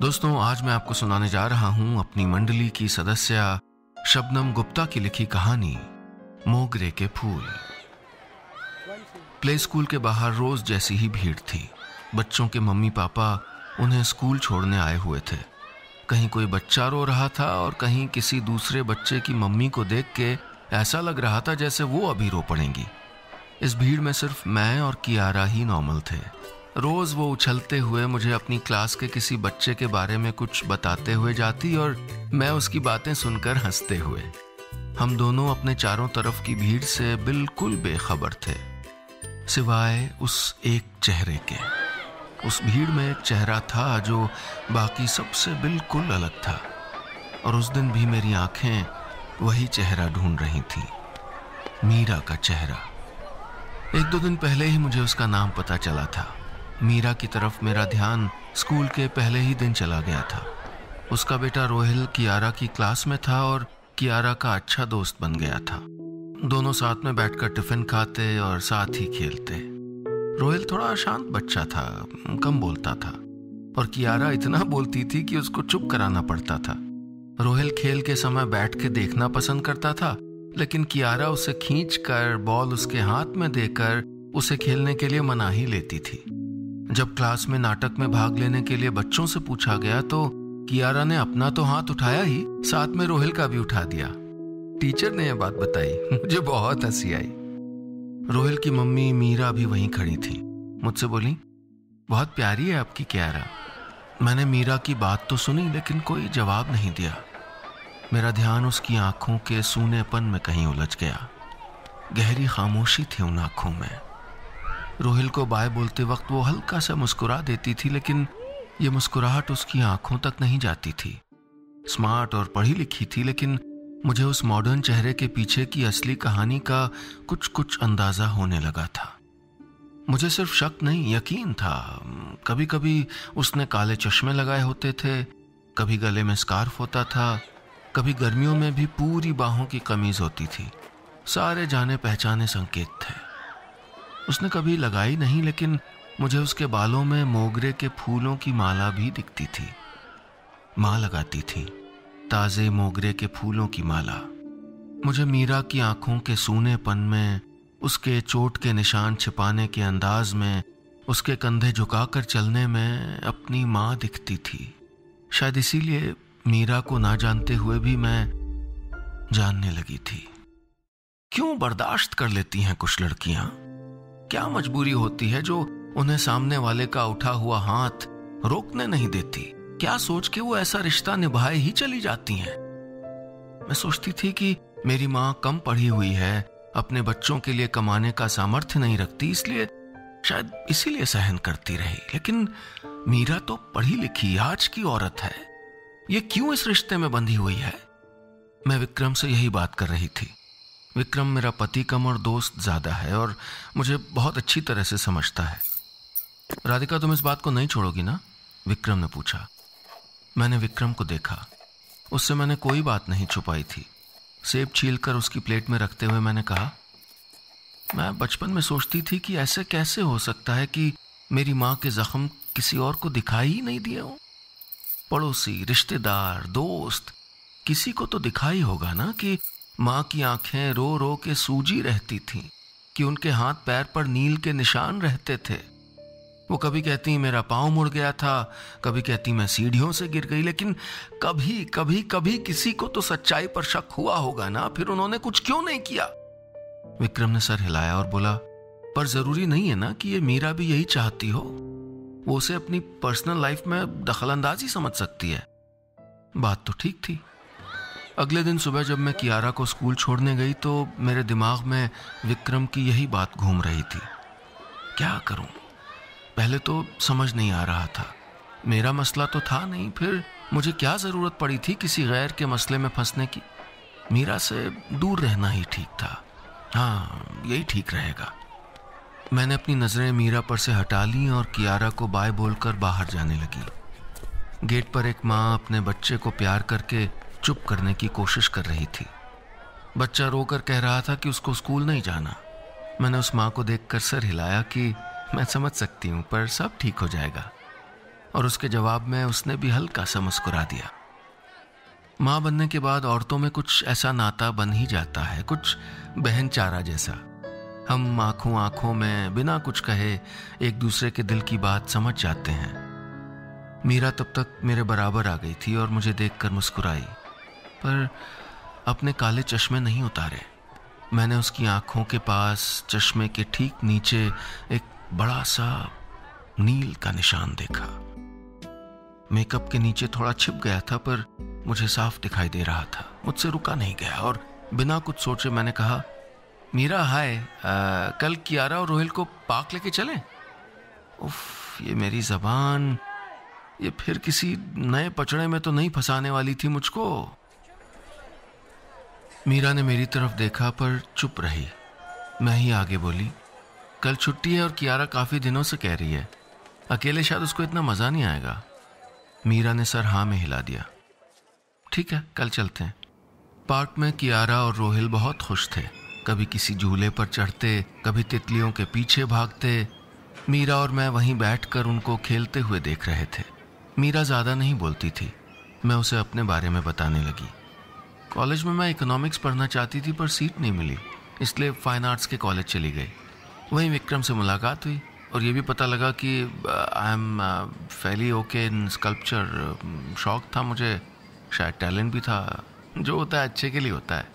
दोस्तों, आज मैं आपको सुनाने जा रहा हूं अपनी मंडली की सदस्य शबनम गुप्ता की लिखी कहानी मोगरे के फूल। प्ले स्कूल के बाहर रोज जैसी ही भीड़ थी। बच्चों के मम्मी पापा उन्हें स्कूल छोड़ने आए हुए थे। कहीं कोई बच्चा रो रहा था और कहीं किसी दूसरे बच्चे की मम्मी को देख के ऐसा लग रहा था जैसे वो अभी रो पड़ेंगी। इस भीड़ में सिर्फ मैं और कियारा ही नॉर्मल थे। रोज वो उछलते हुए मुझे अपनी क्लास के किसी बच्चे के बारे में कुछ बताते हुए जाती और मैं उसकी बातें सुनकर हंसते हुए। हम दोनों अपने चारों तरफ की भीड़ से बिल्कुल बेखबर थे, सिवाय उस एक चेहरे के। उस भीड़ में एक चेहरा था जो बाकी सबसे बिल्कुल अलग था, और उस दिन भी मेरी आंखें वही चेहरा ढूंढ रही थी, मीरा का चेहरा। एक दो दिन पहले ही मुझे उसका नाम पता चला था। मीरा की तरफ मेरा ध्यान स्कूल के पहले ही दिन चला गया था। उसका बेटा रोहिल कियारा की क्लास में था और कियारा का अच्छा दोस्त बन गया था। दोनों साथ में बैठकर टिफिन खाते और साथ ही खेलते। रोहिल थोड़ा शांत बच्चा था, कम बोलता था, और कियारा इतना बोलती थी कि उसको चुप कराना पड़ता था। रोहिल खेल के समय बैठ के देखना पसंद करता था, लेकिन कियारा उसे खींचकर बॉल उसके हाथ में देकर उसे खेलने के लिए मना ही लेती थी। जब क्लास में नाटक में भाग लेने के लिए बच्चों से पूछा गया तो कियारा ने अपना तो हाथ उठाया ही, साथ में रोहिल का भी उठा दिया। टीचर ने यह बात बताई, मुझे बहुत हंसी आई। रोहिल की मम्मी मीरा भी वहीं खड़ी थी। मुझसे बोली, बहुत प्यारी है आपकी कियारा। मैंने मीरा की बात तो सुनी, लेकिन कोई जवाब नहीं दिया। मेरा ध्यान उसकी आंखों के सूनेपन में कहीं उलझ गया। गहरी खामोशी थी उन आंखों में। रोहिल को बाय बोलते वक्त वो हल्का सा मुस्कुरा देती थी, लेकिन ये मुस्कुराहट उसकी आंखों तक नहीं जाती थी। स्मार्ट और पढ़ी लिखी थी, लेकिन मुझे उस मॉडर्न चेहरे के पीछे की असली कहानी का कुछ कुछ अंदाजा होने लगा था। मुझे सिर्फ शक नहीं, यकीन था। कभी कभी उसने काले चश्मे लगाए होते थे, कभी गले में स्कार्फ होता था, कभी गर्मियों में भी पूरी बाहों की कमीज होती थी। सारे जाने पहचाने संकेत थे। उसने कभी लगाई नहीं, लेकिन मुझे उसके बालों में मोगरे के फूलों की माला भी दिखती थी। माँ लगाती थी, ताजे मोगरे के फूलों की माला। मुझे मीरा की आंखों के सूनेपन में, उसके चोट के निशान छिपाने के अंदाज में, उसके कंधे झुकाकर चलने में अपनी माँ दिखती थी। शायद इसीलिए मीरा को ना जानते हुए भी मैं जानने लगी थी। क्यों बर्दाश्त कर लेती हैं कुछ लड़कियां? क्या मजबूरी होती है जो उन्हें सामने वाले का उठा हुआ हाथ रोकने नहीं देती? क्या सोच के वो ऐसा रिश्ता निभाए ही चली जाती हैं? मैं सोचती थी कि मेरी माँ कम पढ़ी हुई है, अपने बच्चों के लिए कमाने का सामर्थ्य नहीं रखती, इसलिए शायद इसीलिए सहन करती रही। लेकिन मीरा तो पढ़ी लिखी आज की औरत है, ये क्यों इस रिश्ते में बंधी हुई है? मैं विक्रम से यही बात कर रही थी। विक्रम मेरा पति कम और दोस्त ज्यादा है और मुझे बहुत अच्छी तरह से समझता है। राधिका, तुम इस बात को नहीं छोड़ोगी ना? विक्रम ने पूछा। मैंने विक्रम को देखा। उससे मैंने कोई बात नहीं छुपाई थी। सेब छीलकर उसकी प्लेट में रखते हुए मैंने कहा, मैं बचपन में सोचती थी कि ऐसे कैसे हो सकता है कि मेरी माँ के जख्म किसी और को दिखाई ही नहीं दिए हो। पड़ोसी, रिश्तेदार, दोस्त, किसी को तो दिखाई होगा ना कि माँ की आंखें रो रो के सूजी रहती थीं, कि उनके हाथ पैर पर नील के निशान रहते थे। वो कभी कहती मेरा पाँव मुड़ गया था, कभी कहती मैं सीढ़ियों से गिर गई, लेकिन कभी कभी कभी किसी को तो सच्चाई पर शक हुआ होगा ना, फिर उन्होंने कुछ क्यों नहीं किया? विक्रम ने सर हिलाया और बोला, पर जरूरी नहीं है ना कि ये मीरा भी यही चाहती हो। वो उसे अपनी पर्सनल लाइफ में दखलंदाजी समझ सकती है। बात तो ठीक थी। अगले दिन सुबह जब मैं कियारा को स्कूल छोड़ने गई तो मेरे दिमाग में विक्रम की यही बात घूम रही थी। क्या करूं? पहले तो समझ नहीं आ रहा था। मेरा मसला तो था नहीं, फिर मुझे क्या जरूरत पड़ी थी किसी गैर के मसले में फंसने की? मीरा से दूर रहना ही ठीक था। हाँ, यही ठीक रहेगा। मैंने अपनी नजरें मीरा पर से हटा ली और कियारा को बाय बोलकर बाहर जाने लगी। गेट पर एक माँ अपने बच्चे को प्यार करके चुप करने की कोशिश कर रही थी। बच्चा रोकर कह रहा था कि उसको स्कूल नहीं जाना। मैंने उस माँ को देखकर सर हिलाया कि मैं समझ सकती हूँ, पर सब ठीक हो जाएगा। और उसके जवाब में उसने भी हल्का सा मुस्कुरा दिया। माँ बनने के बाद औरतों में कुछ ऐसा नाता बन ही जाता है, कुछ बहन चारा जैसा। हम आंखों आंखों में बिना कुछ कहे एक दूसरे के दिल की बात समझ जाते हैं। मीरा तब तक मेरे बराबर आ गई थी और मुझे देखकर मुस्कुराई, पर अपने काले चश्मे नहीं उतारे। मैंने उसकी आंखों के पास चश्मे के ठीक नीचे एक बड़ा सा नील का निशान देखा। मेकअप के नीचे थोड़ा छिप गया था, पर मुझे साफ दिखाई दे रहा था। मुझसे रुका नहीं गया और बिना कुछ सोचे मैंने कहा, मीरा हाय, कल कियारा और रोहिल को पार्क लेके चलें? उफ, ये मेरी जबान, ये फिर किसी नए पचड़े में तो नहीं फंसाने वाली थी मुझको। मीरा ने मेरी तरफ देखा पर चुप रही। मैं ही आगे बोली, कल छुट्टी है और कियारा काफी दिनों से कह रही है, अकेले शायद उसको इतना मजा नहीं आएगा। मीरा ने सर हाँ में हिला दिया। ठीक है, कल चलते हैं। पार्क में कियारा और रोहिल बहुत खुश थे। कभी किसी झूले पर चढ़ते, कभी तितलियों के पीछे भागते। मीरा और मैं वहीं बैठकर उनको खेलते हुए देख रहे थे। मीरा ज्यादा नहीं बोलती थी। मैं उसे अपने बारे में बताने लगी। कॉलेज में मैं इकोनॉमिक्स पढ़ना चाहती थी, पर सीट नहीं मिली, इसलिए फाइन आर्ट्स के कॉलेज चली गई। वहीं विक्रम से मुलाकात हुई और ये भी पता लगा कि I am fail okay in sculpture. शौक था मुझे, शायद टैलेंट भी था। जो होता है अच्छे के लिए होता है।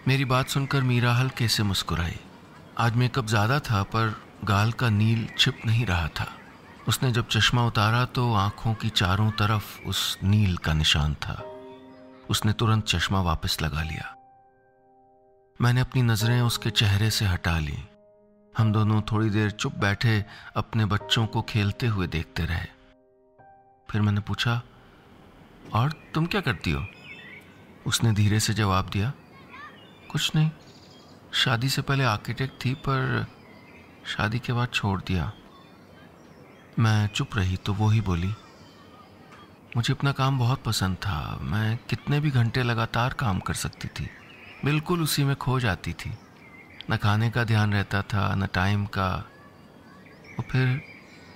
मेरी बात सुनकर मीरा हल्के से मुस्कुराई। आज मेकअप ज़्यादा था, पर गाल का नील छिप नहीं रहा था। उसने जब चश्मा उतारा तो आंखों की चारों तरफ उस नील का निशान था। उसने तुरंत चश्मा वापस लगा लिया। मैंने अपनी नजरें उसके चेहरे से हटा ली। हम दोनों थोड़ी देर चुप बैठे अपने बच्चों को खेलते हुए देखते रहे। फिर मैंने पूछा, और तुम क्या करती हो? उसने धीरे से जवाब दिया, कुछ नहीं, शादी से पहले आर्किटेक्ट थी, पर शादी के बाद छोड़ दिया। मैं चुप रही तो वो ही बोली, मुझे अपना काम बहुत पसंद था। मैं कितने भी घंटे लगातार काम कर सकती थी, बिल्कुल उसी में खो जाती थी। न खाने का ध्यान रहता था, न टाइम का।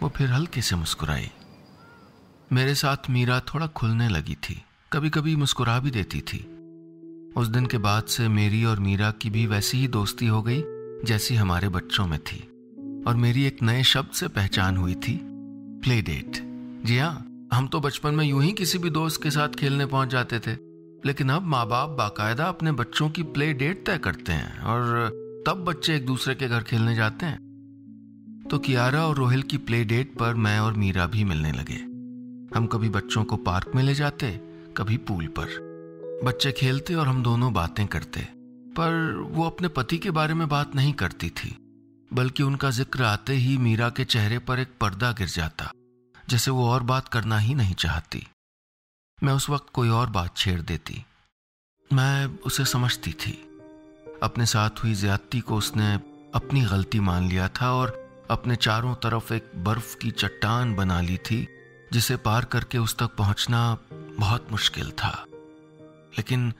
वो फिर हल्के से मुस्कुराई। मेरे साथ मीरा थोड़ा खुलने लगी थी, कभी कभी मुस्कुरा भी देती थी। उस दिन के बाद से मेरी और मीरा की भी वैसी ही दोस्ती हो गई जैसी हमारे बच्चों में थी। और मेरी एक नए शब्द से पहचान हुई थी, प्ले डेट। जी हाँ, हम तो बचपन में यूं ही किसी भी दोस्त के साथ खेलने पहुंच जाते थे, लेकिन अब माँ बाप बाकायदा अपने बच्चों की प्ले डेट तय करते हैं और तब बच्चे एक दूसरे के घर खेलने जाते हैं। तो कियारा और रोहिल की प्ले डेट पर मैं और मीरा भी मिलने लगे। हम कभी बच्चों को पार्क में ले जाते, कभी पूल पर। बच्चे खेलते और हम दोनों बातें करते, पर वो अपने पति के बारे में बात नहीं करती थी, बल्कि उनका जिक्र आते ही मीरा के चेहरे पर एक पर्दा गिर जाता, जैसे वो और बात करना ही नहीं चाहती। मैं उस वक्त कोई और बात छेड़ देती। मैं उसे समझती थी। अपने साथ हुई ज्यादती को उसने अपनी गलती मान लिया था और अपने चारों तरफ एक बर्फ की चट्टान बना ली थी, जिसे पार करके उस तक पहुंचना बहुत मुश्किल था। लेकिन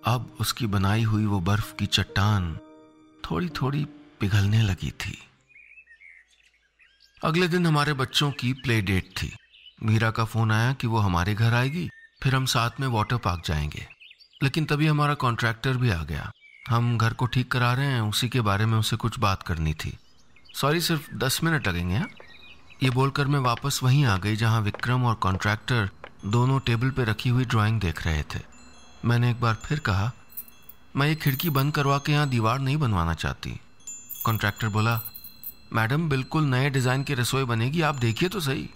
अब उसकी बनाई हुई वो बर्फ की चट्टान थोड़ी थोड़ी पिघलने लगी थी। अगले दिन हमारे बच्चों की प्ले डेट थी। मीरा का फोन आया कि वो हमारे घर आएगी, फिर हम साथ में वाटर पार्क जाएंगे। लेकिन तभी हमारा कॉन्ट्रैक्टर भी आ गया। हम घर को ठीक करा रहे हैं, उसी के बारे में उसे कुछ बात करनी थी। सॉरी, सिर्फ 10 मिनट लगेंगे। हाँ, ये बोलकर मैं वापस वहीं आ गई जहां विक्रम और कॉन्ट्रैक्टर दोनों टेबल पे रखी हुई ड्राइंग देख रहे थे। मैंने एक बार फिर कहा, मैं ये खिड़की बंद करवा के यहाँ दीवार नहीं बनवाना चाहती। कॉन्ट्रैक्टर बोला, मैडम बिल्कुल नए डिजाइन की रसोई बनेगी, आप देखिए तो सही।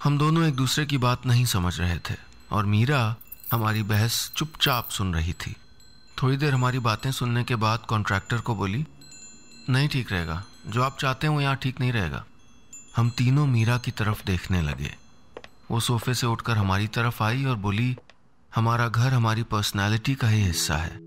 हम दोनों एक दूसरे की बात नहीं समझ रहे थे और मीरा हमारी बहस चुपचाप सुन रही थी। थोड़ी देर हमारी बातें सुनने के बाद कॉन्ट्रैक्टर को बोली, नहीं ठीक रहेगा, जो आप चाहते हैं वो यहाँ ठीक नहीं रहेगा। हम तीनों मीरा की तरफ देखने लगे। वो सोफे से उठकर हमारी तरफ आई और बोली, हमारा घर हमारी पर्सनैलिटी का ही हिस्सा है।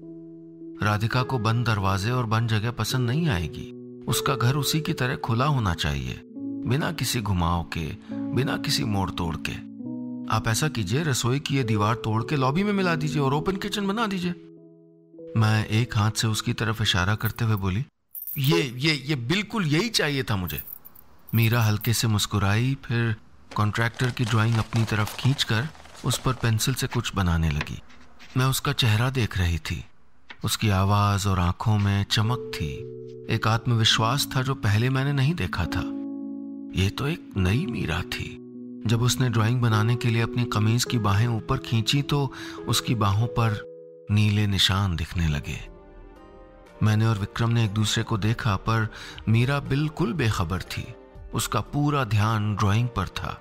राधिका को बंद दरवाजे और बंद जगह पसंद नहीं आएगी। उसका घर उसी की तरह खुला होना चाहिए, बिना किसी घुमाव के, बिना किसी मोड़ तोड़ के। आप ऐसा कीजिए, रसोई की ये दीवार तोड़ के लॉबी में मिला दीजिए और ओपन किचन बना दीजिए। मैं एक हाथ से उसकी तरफ इशारा करते हुए बोली, ये बिल्कुल यही चाहिए था मुझे। मीरा हल्के से मुस्कुराई, फिर कॉन्ट्रैक्टर की ड्राइंग अपनी तरफ खींचकर उस पर पेंसिल से कुछ बनाने लगी। मैं उसका चेहरा देख रही थी। उसकी आवाज और आंखों में चमक थी, एक आत्मविश्वास था जो पहले मैंने नहीं देखा था। ये तो एक नई मीरा थी। जब उसने ड्राइंग बनाने के लिए अपनी कमीज की बाहें ऊपर खींची तो उसकी बाहों पर नीले निशान दिखने लगे। मैंने और विक्रम ने एक दूसरे को देखा, पर मीरा बिल्कुल बेखबर थी। उसका पूरा ध्यान ड्राइंग पर था।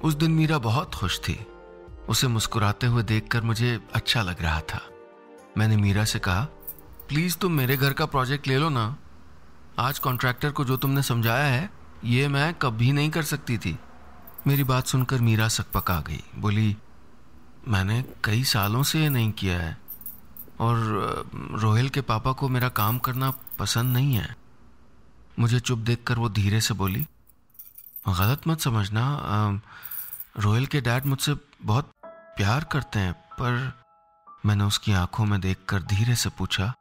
उस दिन मीरा बहुत खुश थी। उसे मुस्कुराते हुए देखकर मुझे अच्छा लग रहा था। मैंने मीरा से कहा, प्लीज तुम मेरे घर का प्रोजेक्ट ले लो ना। आज कॉन्ट्रैक्टर को जो तुमने समझाया है ये मैं कभी नहीं कर सकती थी। मेरी बात सुनकर मीरा सकपका गई। बोली, मैंने कई सालों से ये नहीं किया है और रोहिल के पापा को मेरा काम करना पसंद नहीं है। मुझे चुप देखकर वो धीरे से बोली, गलत मत समझना, रोहिल के डैड मुझसे बहुत प्यार करते हैं। पर मैंने उसकी आंखों में देखकर धीरे से पूछा,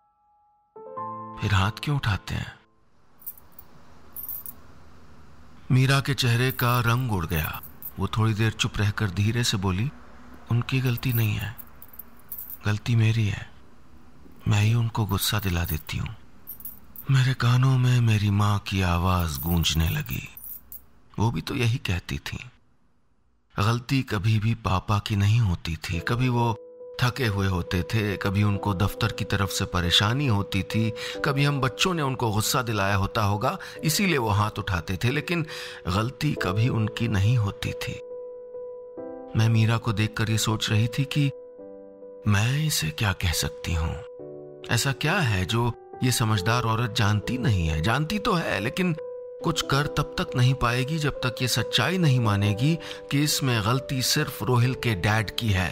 फिर हाथ क्यों उठाते हैं? मीरा के चेहरे का रंग उड़ गया। वो थोड़ी देर चुप रहकर धीरे से बोली, उनकी गलती नहीं है, गलती मेरी है। मैं ही उनको गुस्सा दिला देती हूँ। मेरे कानों में मेरी माँ की आवाज गूंजने लगी। वो भी तो यही कहती थी, गलती कभी भी पापा की नहीं होती थी। कभी वो थके हुए होते थे, कभी उनको दफ्तर की तरफ से परेशानी होती थी, कभी हम बच्चों ने उनको गुस्सा दिलाया होता होगा इसीलिए वो हाथ उठाते थे, लेकिन गलती कभी उनकी नहीं होती थी। मैं मीरा को देखकर ये सोच रही थी कि मैं इसे क्या कह सकती हूँ। ऐसा क्या है जो ये समझदार औरत जानती नहीं है? जानती तो है, लेकिन कुछ कर तब तक नहीं पाएगी जब तक ये सच्चाई नहीं मानेगी कि इसमें गलती सिर्फ रोहिल के डैड की है।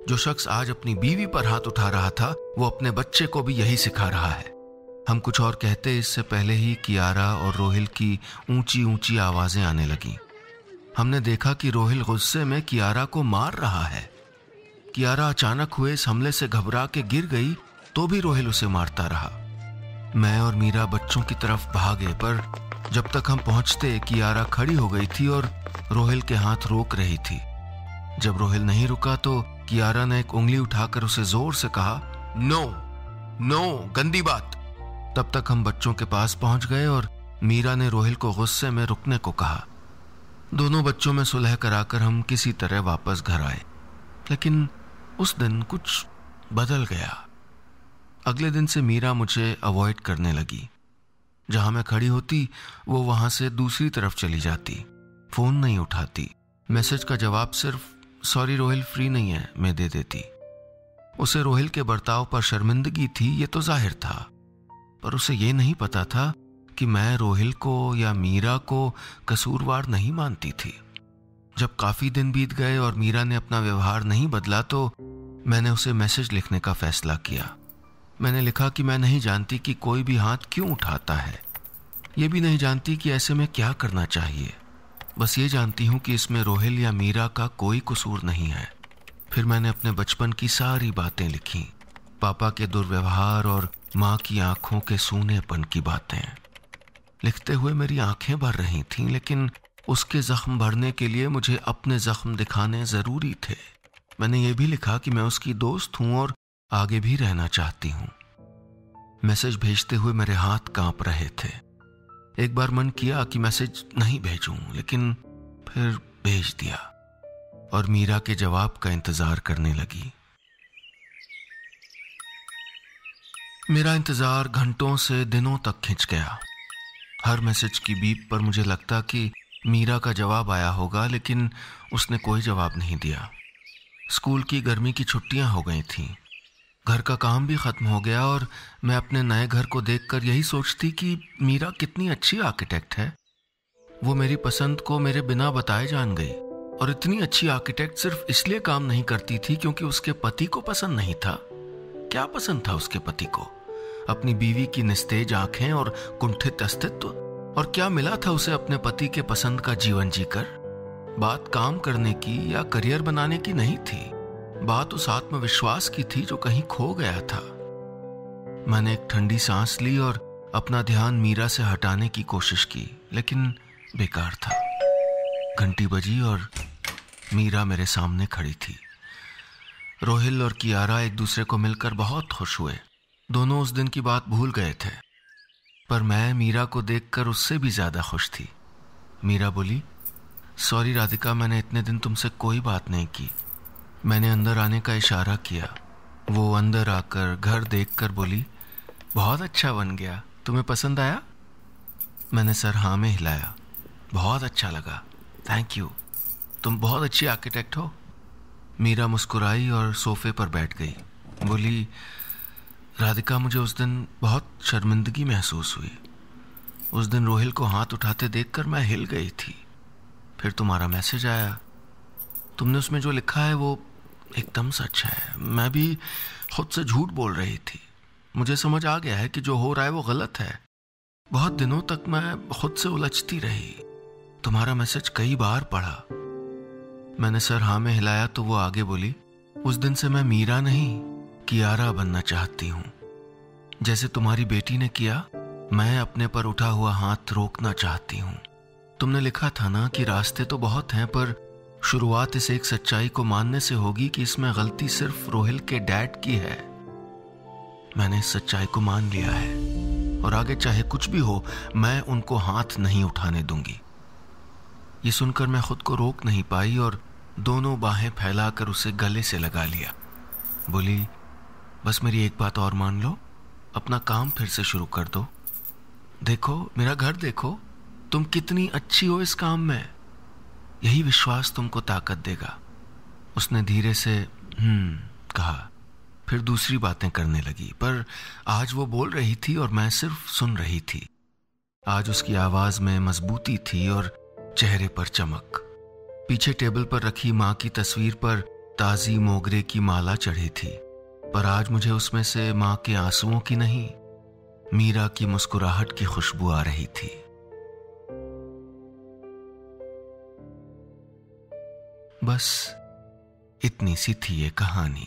जो शख्स आज अपनी बीवी पर हाथ उठा रहा था वो अपने बच्चे को भी यही सिखा रहा है। हम कुछ और कहते इससे पहले ही कियारा और रोहिल की ऊंची ऊंची आवाजें आने लगी। हमने देखा कि रोहिल गुस्से में कियारा को मार रहा है। कियारा अचानक हुए इस हमले से घबरा के गिर गई तो भी रोहिल उसे मारता रहा। मैं और मीरा बच्चों की तरफ भागे, पर जब तक हम पहुंचते कियारा खड़ी हो गई थी और रोहिल के हाथ रोक रही थी। जब रोहिल नहीं रुका तो कियारा ने एक उंगली उठाकर उसे जोर से कहा, नो नो, गंदी बात। तब तक हम बच्चों के पास पहुंच गए और मीरा ने रोहिल को गुस्से में रुकने को कहा। दोनों बच्चों में सुलह कराकर हम किसी तरह वापस घर आए, लेकिन उस दिन कुछ बदल गया। अगले दिन से मीरा मुझे अवॉइड करने लगी। जहां मैं खड़ी होती वो वहां से दूसरी तरफ चली जाती, फोन नहीं उठाती, मैसेज का जवाब सिर्फ सॉरी रोहिल फ्री नहीं है मैं दे देती। उसे रोहिल के बर्ताव पर शर्मिंदगी थी, ये तो जाहिर था, पर उसे ये नहीं पता था कि मैं रोहिल को या मीरा को कसूरवार नहीं मानती थी। जब काफी दिन बीत गए और मीरा ने अपना व्यवहार नहीं बदला तो मैंने उसे मैसेज लिखने का फैसला किया। मैंने लिखा कि मैं नहीं जानती कि कोई भी हाथ क्यों उठाता है, ये भी नहीं जानती कि ऐसे में क्या करना चाहिए। बस ये जानती हूँ कि इसमें रोहिल या मीरा का कोई कसूर नहीं है। फिर मैंने अपने बचपन की सारी बातें लिखी, पापा के दुर्व्यवहार और माँ की आंखों के सूनेपन की बातें। लिखते हुए मेरी आंखें भर रही थीं, लेकिन उसके जख्म भरने के लिए मुझे अपने जख्म दिखाने जरूरी थे। मैंने ये भी लिखा कि मैं उसकी दोस्त हूं और आगे भी रहना चाहती हूँ। मैसेज भेजते हुए मेरे हाथ कांप रहे थे। एक बार मन किया कि मैसेज नहीं भेजूं, लेकिन फिर भेज दिया और मीरा के जवाब का इंतजार करने लगी। मेरा इंतजार घंटों से दिनों तक खिंच गया। हर मैसेज की बीप पर मुझे लगता कि मीरा का जवाब आया होगा, लेकिन उसने कोई जवाब नहीं दिया। स्कूल की गर्मी की छुट्टियां हो गई थीं। घर का काम भी खत्म हो गया और मैं अपने नए घर को देखकर यही सोचती कि मीरा कितनी अच्छी आर्किटेक्ट है। वो मेरी पसंद को मेरे बिना बताए जान गई, और इतनी अच्छी आर्किटेक्ट सिर्फ इसलिए काम नहीं करती थी क्योंकि उसके पति को पसंद नहीं था। क्या पसंद था उसके पति को? अपनी बीवी की निस्तेज आंखें और कुंठित अस्तित्व। और क्या मिला था उसे अपने पति के पसंद का जीवन जीकर? बात काम करने की या करियर बनाने की नहीं थी, बात उस आत्मविश्वास की थी जो कहीं खो गया था। मैंने एक ठंडी सांस ली और अपना ध्यान मीरा से हटाने की कोशिश की, लेकिन बेकार था। घंटी बजी और मीरा मेरे सामने खड़ी थी। रोहिल और कियारा एक दूसरे को मिलकर बहुत खुश हुए। दोनों उस दिन की बात भूल गए थे, पर मैं मीरा को देखकर उससे भी ज्यादा खुश थी। मीरा बोली, सॉरी राधिका, मैंने इतने दिन तुमसे कोई बात नहीं की। मैंने अंदर आने का इशारा किया। वो अंदर आकर घर देखकर बोली, बहुत अच्छा बन गया, तुम्हें पसंद आया? मैंने सर हाँ में हिलाया। बहुत अच्छा लगा, थैंक यू, तुम बहुत अच्छी आर्किटेक्ट हो। मीरा मुस्कुराई और सोफे पर बैठ गई। बोली, राधिका, मुझे उस दिन बहुत शर्मिंदगी महसूस हुई। उस दिन रोहिल को हाथ उठाते देखकर मैं हिल गई थी। फिर तुम्हारा मैसेज आया। तुमने उसमें जो लिखा है वो एकदम सच है। मैं भी खुद से झूठ बोल रही थी। मुझे समझ आ गया है कि जो हो रहा है वो गलत है। बहुत दिनों तक मैं खुद से उलझती रही। तुम्हारा मैसेज कई बार पढ़ा। मैंने सर हाँ में हिलाया तो वो आगे बोली, उस दिन से मैं मीरा नहीं कियारा बनना चाहती हूँ। जैसे तुम्हारी बेटी ने किया, मैं अपने पर उठा हुआ हाथ रोकना चाहती हूँ। तुमने लिखा था ना कि रास्ते तो बहुत हैं, पर शुरुआत इस एक सच्चाई को मानने से होगी कि इसमें गलती सिर्फ रोहिल के डैड की है। मैंने इस सच्चाई को मान लिया है और आगे चाहे कुछ भी हो, मैं उनको हाथ नहीं उठाने दूंगी। ये सुनकर मैं खुद को रोक नहीं पाई और दोनों बाहें फैलाकर उसे गले से लगा लिया। बोली, बस मेरी एक बात और मान लो, अपना काम फिर से शुरू कर दो। देखो मेरा घर, देखो तुम कितनी अच्छी हो इस काम में। यही विश्वास तुमको ताकत देगा। उसने धीरे से कहा, फिर दूसरी बातें करने लगी, पर आज वो बोल रही थी और मैं सिर्फ सुन रही थी। आज उसकी आवाज में मजबूती थी और चेहरे पर चमक। पीछे टेबल पर रखी मां की तस्वीर पर ताजी मोगरे की माला चढ़ी थी, पर आज मुझे उसमें से मां के आंसुओं की नहीं, मीरा की मुस्कुराहट की खुशबू आ रही थी। बस इतनी सी थी ये कहानी।